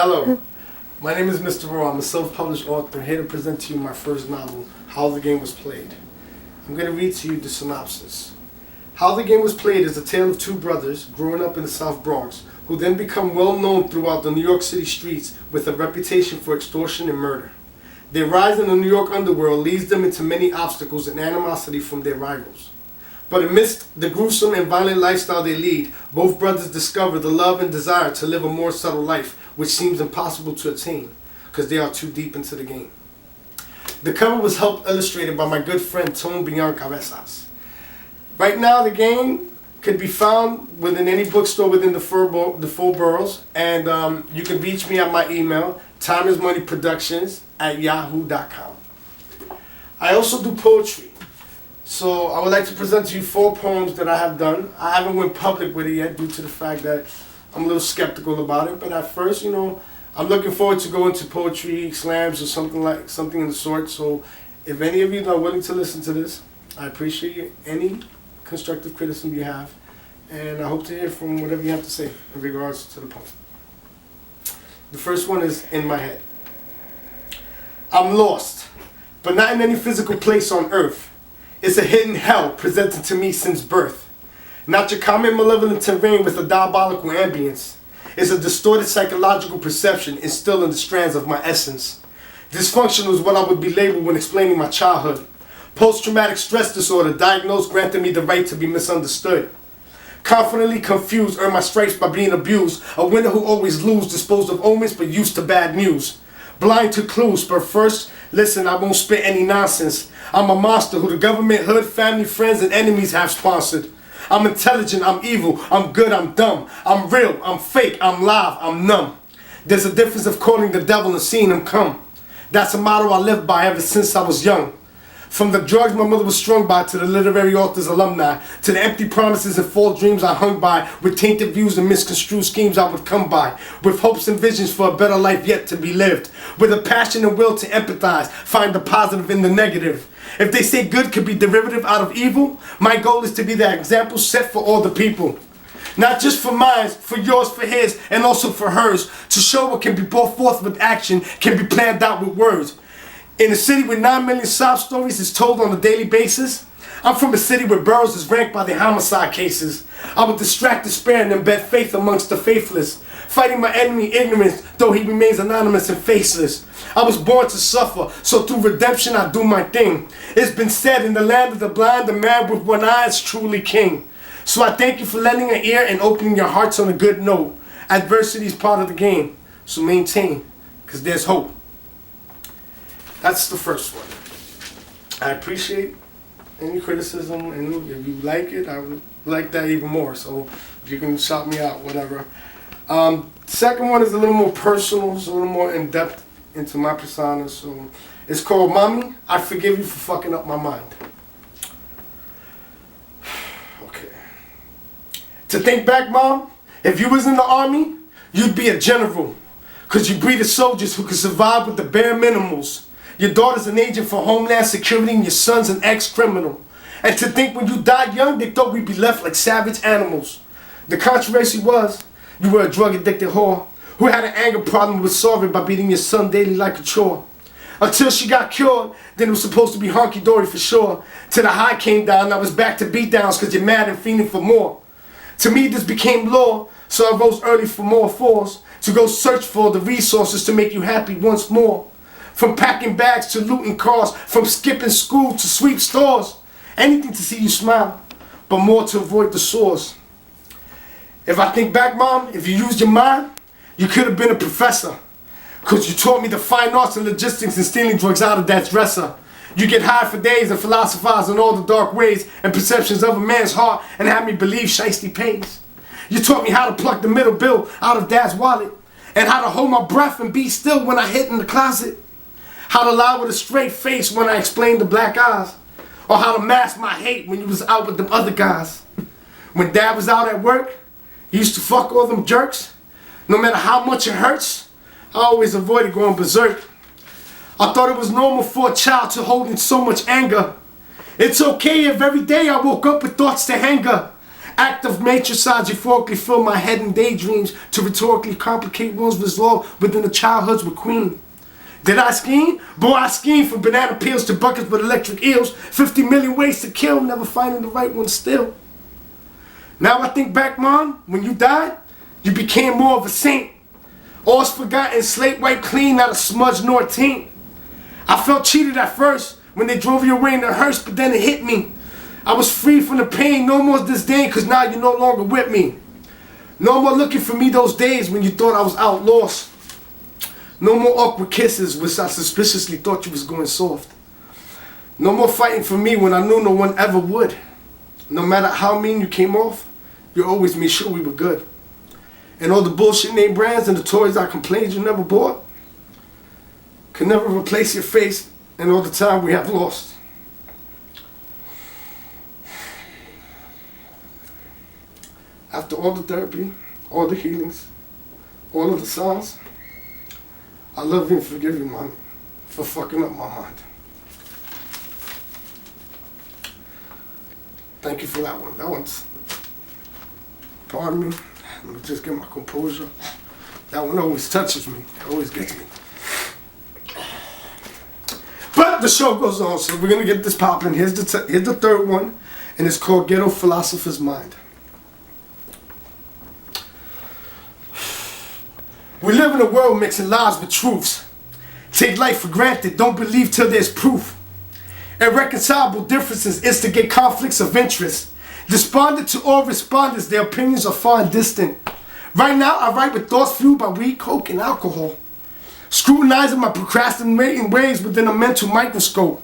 Hello, my name is Mr.Raw. I'm a self-published author here to present to you my first novel, How the Game Was Played. I'm going to read to you the synopsis. How the Game Was Played is a tale of two brothers growing up in the South Bronx who then become well known throughout the New York City streets with a reputation for extortion and murder. Their rise in the New York underworld leads them into many obstacles and animosity from their rivals. But amidst the gruesome and violent lifestyle they lead, both brothers discover the love and desire to live a more subtle life, which seems impossible to attain, because they are too deep into the game. The cover was helped illustrated by my good friend Tone Beyond Cabezas. Right now, the game could be found within any bookstore within the four boroughs, and you can reach me at my email, timeismoneyproductions@yahoo.com. I also do poetry. So I would like to present to you 4 poems that I have done. I haven't went public with it yet due to the fact that I'm a little skeptical about it. But at first, I'm looking forward to going to poetry slams or something in the sort. So if any of you are willing to listen to this, I appreciate any constructive criticism you have. And I hope to hear from whatever you have to say in regards to the poem. The first one is In My Head. I'm lost, but not in any physical place on earth. It's a hidden hell presented to me since birth. Not your common malevolent terrain with a diabolical ambience. It's a distorted psychological perception instilled in the strands of my essence. Dysfunctional is what I would be labeled when explaining my childhood. Post-traumatic stress disorder diagnosed granted me the right to be misunderstood. Confidently confused, earned my stripes by being abused. A winner who always lose, disposed of omens but used to bad news. Blind to clues, but first, listen, I won't spit any nonsense. I'm a monster who the government, hood, family, friends, and enemies have sponsored. I'm intelligent, I'm evil, I'm good, I'm dumb. I'm real, I'm fake, I'm live, I'm numb. There's a difference of calling the devil and seeing him come. That's a motto I lived by ever since I was young. From the drugs my mother was strung by, to the literary author's alumni, to the empty promises and false dreams I hung by, with tainted views and misconstrued schemes I would come by, with hopes and visions for a better life yet to be lived, with a passion and will to empathize, find the positive in the negative. If they say good could be derivative out of evil, my goal is to be that example set for all the people. Not just for mine, for yours, for his, and also for hers, to show what can be brought forth with action, can be planned out with words. In a city with 9 million sob stories is told on a daily basis, I'm from a city where boroughs is ranked by their homicide cases. I would distract despair and embed faith amongst the faithless, fighting my enemy ignorance, though he remains anonymous and faceless. I was born to suffer, so through redemption I do my thing. It's been said, in the land of the blind, the man with one eye is truly king. So I thank you for lending an ear and opening your hearts on a good note. Adversity is part of the game, so maintain, because there's hope. That's the first one. I appreciate any criticism, and if you like it, I would like that even more. So if you can shout me out, whatever. Second one is a little more personal, it's a little more in-depth into my persona. So it's called Mommy, I Forgive You for Fucking Up My Mind. Okay. To think back, Mom, if you was in the army, you'd be a general. Because you breeded soldiers who could survive with the bare minimals. Your daughter's an agent for Homeland Security and your son's an ex-criminal. And to think when you died young, they thought we'd be left like savage animals. The controversy was, you were a drug-addicted whore who had an anger problem with solving by beating your son daily like a chore. Until she got cured, then it was supposed to be honky-dory for sure. Till the high came down, I was back to beatdowns cause you're mad and fiending for more. To me, this became law, so I rose early for more force to go search for the resources to make you happy once more. From packing bags to looting cars, from skipping school to sweep stores. Anything to see you smile, but more to avoid the sores. If I think back, Mom, if you used your mind, you could have been a professor. Cause you taught me the fine arts and logistics and stealing drugs out of that dresser. You get high for days and philosophize on all the dark ways and perceptions of a man's heart and have me believe shiesty pays. You taught me how to pluck the middle bill out of Dad's wallet and how to hold my breath and be still when I hid in the closet. How to lie with a straight face when I explained the black eyes. Or how to mask my hate when you was out with them other guys. When Dad was out at work, he used to fuck all them jerks. No matter how much it hurts, I always avoided going berserk. I thought it was normal for a child to hold in so much anger. It's okay if every day I woke up with thoughts to anger. Active matricide euphorically fill my head in daydreams to rhetorically complicate one's resolve within the childhood's queen. Did I scheme? Boy, I schemed from banana peels to buckets with electric eels. 50 million ways to kill, never finding the right one still. Now I think back, Mom, when you died, you became more of a saint. All's forgotten, slate wiped clean, not a smudge nor a taint. I felt cheated at first when they drove you away in the hearse, but then it hit me. I was free from the pain, no more disdain, cause now you're no longer with me. No more looking for me those days when you thought I was out lost. No more awkward kisses, which I suspiciously thought you was going soft. No more fighting for me when I knew no one ever would. No matter how mean you came off, you always made sure we were good. And all the bullshit name brands and the toys I complained you never bought could never replace your face and all the time we have lost. After all the therapy, all the healings, all of the songs, I love you and forgive you, Mommy, for fucking up my mind. Thank you for that one. That one's, pardon me, let me just get my composure. That one always touches me. It always gets me. But the show goes on, so we're going to get this popping. Here's the third one, and it's called Ghetto Philosopher's Mind. We live in a world mixing lies with truths. Take life for granted, don't believe till there's proof. Irreconcilable differences instigate conflicts of interest. Despondent to all respondents, their opinions are far and distant. Right now, I write with thoughts fueled by weed, coke, and alcohol. Scrutinizing my procrastinating ways within a mental microscope.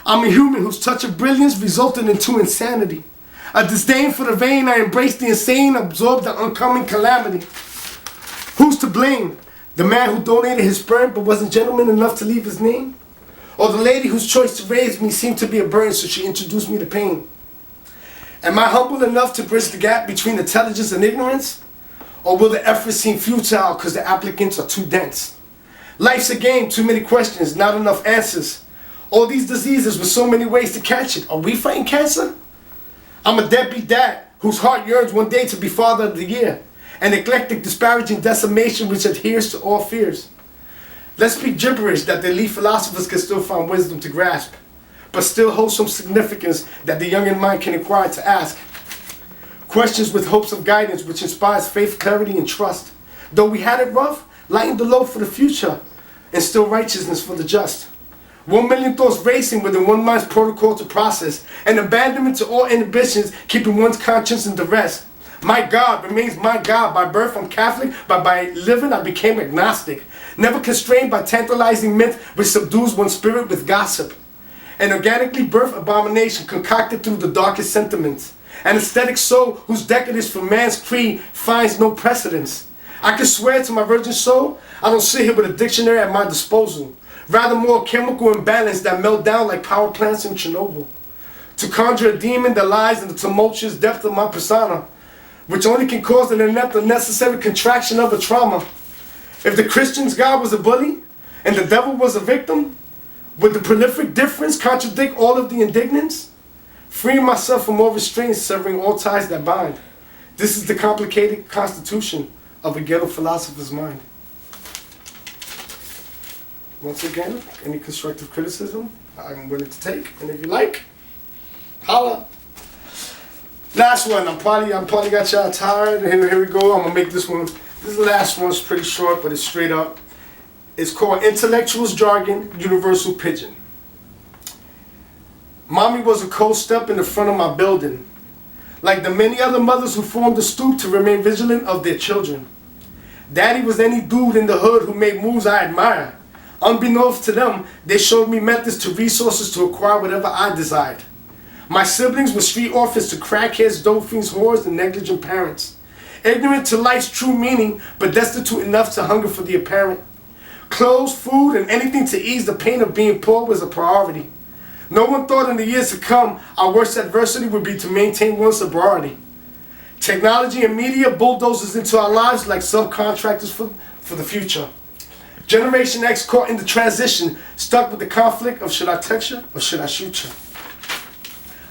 I'm a human whose touch of brilliance resulted into insanity. A disdain for the vain, I embrace the insane, absorb the oncoming calamity. Who's to blame? The man who donated his sperm but wasn't gentleman enough to leave his name? Or the lady whose choice to raise me seemed to be a burden, so she introduced me to pain? Am I humble enough to bridge the gap between intelligence and ignorance? Or will the effort seem futile because the applicants are too dense? Life's a game, too many questions, not enough answers. All these diseases with so many ways to catch it. Are we fighting cancer? I'm a deadbeat dad whose heart yearns one day to be father of the year. An eclectic, disparaging decimation which adheres to all fears. Let's speak gibberish that the elite philosophers can still find wisdom to grasp, but still hold some significance that the young in mind can inquire to ask. Questions with hopes of guidance which inspires faith, clarity, and trust. Though we had it rough, lighten the load for the future, and still righteousness for the just. 1 million thoughts racing within one mind's protocol to process, and abandonment to all inhibitions, keeping one's conscience in duress. My God remains my God. By birth I'm Catholic, but by living I became agnostic. Never constrained by tantalizing myth which subdues one's spirit with gossip. An organically birthed abomination concocted through the darkest sentiments. An aesthetic soul whose decadence for man's creed finds no precedence. I can swear to my virgin soul, I don't sit here with a dictionary at my disposal. Rather more chemical imbalance that melt down like power plants in Chernobyl. To conjure a demon that lies in the tumultuous depth of my persona, which only can cause an inept unnecessary contraction of a trauma. If the Christian's God was a bully, and the devil was a victim, would the prolific difference contradict all of the indignance? Freeing myself from all restraints, severing all ties that bind. This is the complicated constitution of a ghetto philosopher's mind. Once again, any constructive criticism, I'm willing to take, and if you like, holla. Last one, I'm probably got y'all tired. Here we go. I'm gonna make this one. This is the last one. It's pretty short, but it's straight up. It's called Intellectuals Jargon, Universal Pigeon. Mommy was a cold step in the front of my building, like the many other mothers who formed the stoop to remain vigilant of their children. Daddy was any dude in the hood who made moves I admire. Unbeknownst to them, they showed me methods to resources to acquire whatever I desired. My siblings were street orphans to crackheads, dope fiends, whores, and negligent parents. Ignorant to life's true meaning, but destitute enough to hunger for the apparent. Clothes, food, and anything to ease the pain of being poor was a priority. No one thought in the years to come our worst adversity would be to maintain one's sobriety. Technology and media bulldozes into our lives like subcontractors for the future. Generation X caught in the transition, stuck with the conflict of should I text you or should I shoot you?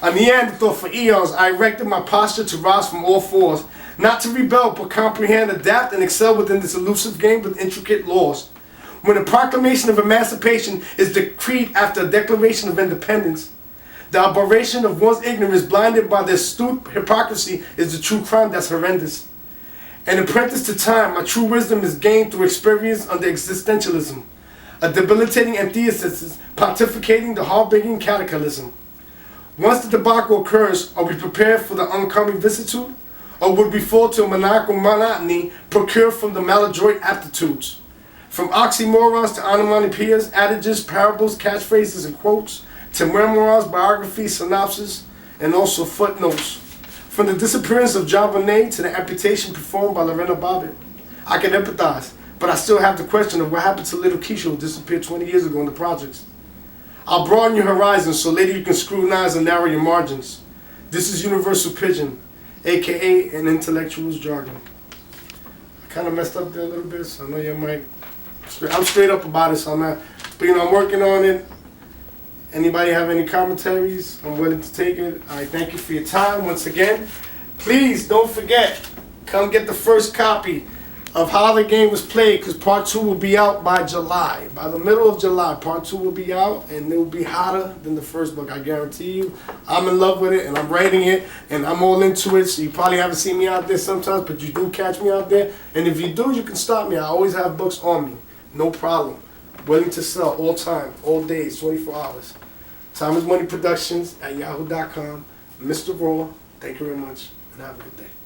A Neanderthal for eons, I erected my posture to rise from all fours, not to rebel, but comprehend, adapt, and excel within this elusive game with intricate laws. When a proclamation of emancipation is decreed after a declaration of independence, the aberration of one's ignorance, blinded by their astute hypocrisy, is the true crime that's horrendous. An apprentice to time, my true wisdom is gained through experience under existentialism, a debilitating antithesis pontificating the heart-breaking cataclysm. Once the debacle occurs, are we prepared for the oncoming vicissitude? Or would we fall to a maniacal monotony procured from the maladroit aptitudes? From oxymorons to onomatopoeias, adages, parables, catchphrases, and quotes, to memoirs, biographies, synopses, and also footnotes. From the disappearance of John Bonet to the amputation performed by Lorena Bobbitt. I can empathize, but I still have the question of what happened to little Keisha who disappeared 20 years ago in the projects. I'll broaden your horizons so later you can scrutinize and narrow your margins. This is Universal Pigeon, aka an intellectual's jargon. I kind of messed up there a little bit, so I know you might. I'm straight up about it, so I'm not. But I'm working on it. Anybody have any commentaries? I'm willing to take it. I thank you for your time once again. Please don't forget, come get the first copy of how the game was played, because part 2 will be out by July. By the middle of July, part 2 will be out, and it will be hotter than the first book, I guarantee you. I'm in love with it, and I'm writing it, and I'm all into it, so you probably haven't seen me out there sometimes, but you do catch me out there. And if you do, you can stop me. I always have books on me. No problem. Willing to sell all time, all days, 24 hours. Time is Money Productions at yahoo.com. Mr. Raw, thank you very much, and have a good day.